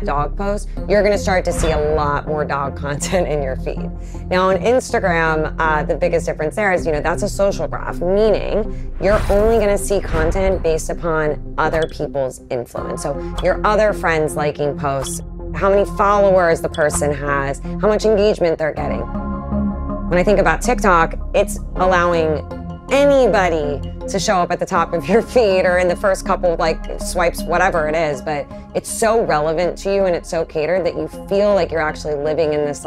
dog post, you're gonna start to see a lot more dog content in your feed. Now on Instagram, the biggest difference there is, that's a social graph, meaning you're only gonna see content based upon other people's influence. So your other friends liking posts, how many followers the person has, how much engagement they're getting. When I think about TikTok, it's allowing anybody to show up at the top of your feed or in the first couple swipes, whatever it is, but it's so relevant to you and it's so catered that you feel like you're actually living in this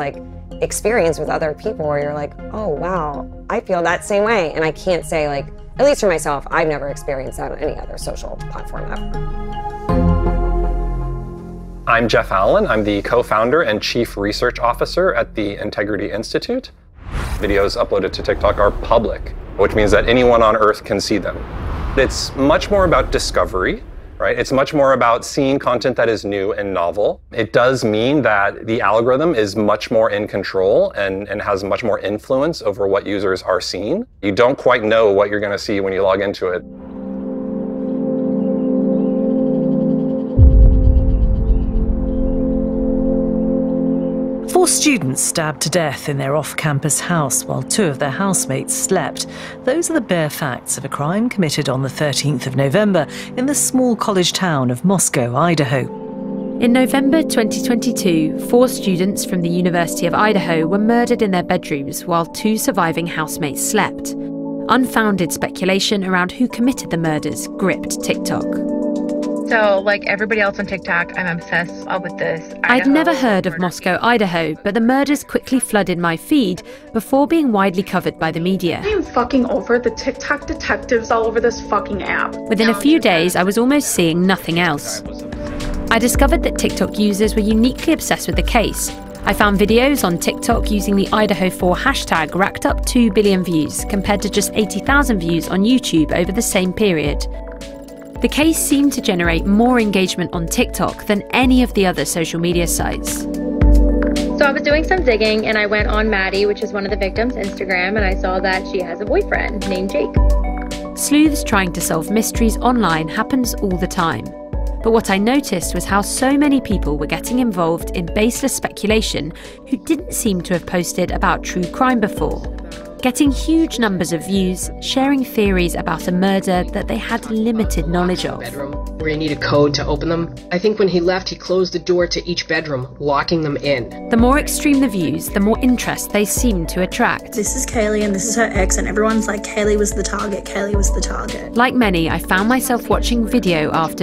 experience with other people where you're like, oh wow, I feel that same way. And I can't say at least for myself, I've never experienced that on any other social platform ever. I'm Jeff Allen. I'm the co-founder and chief research officer at the Integrity Institute. Videos uploaded to TikTok are public, which means that anyone on Earth can see them. It's much more about discovery, right? It's much more about seeing content that is new and novel. It does mean that the algorithm is much more in control and has much more influence over what users are seeing. You don't quite know what you're going to see when you log into it. Four students stabbed to death in their off-campus house while two of their housemates slept. Those are the bare facts of a crime committed on the 13th of November in the small college town of Moscow, Idaho. In November 2022, 4 students from the University of Idaho were murdered in their bedrooms while 2 surviving housemates slept. Unfounded speculation around who committed the murders gripped TikTok. So, like everybody else on TikTok, I'm obsessed with this. I'd never heard of Moscow, Idaho, but the murders quickly flooded my feed before being widely covered by the media. I am fucking over the TikTok detectives all over this fucking app. Within a few days, I was almost seeing nothing else. I discovered that TikTok users were uniquely obsessed with the case. I found videos on TikTok using the Idaho 4 hashtag racked up 2 billion views, compared to just 80,000 views on YouTube over the same period. The case seemed to generate more engagement on TikTok than any of the other social media sites. So I was doing some digging and I went on Maddie, which is one of the victims' Instagram, and I saw that she has a boyfriend named Jake. Sleuths trying to solve mysteries online happens all the time. But what I noticed was how so many people were getting involved in baseless speculation who didn't seem to have posted about true crime before. Getting huge numbers of views, sharing theories about a murder that they had limited knowledge of. Bedroom, where you need a code to open them. I think when he left, he closed the door to each bedroom, locking them in. The more extreme the views, the more interest they seemed to attract. This is Kaylee and this is her ex, and everyone's like, Kaylee was the target, Kaylee was the target. Like many, I found myself watching video after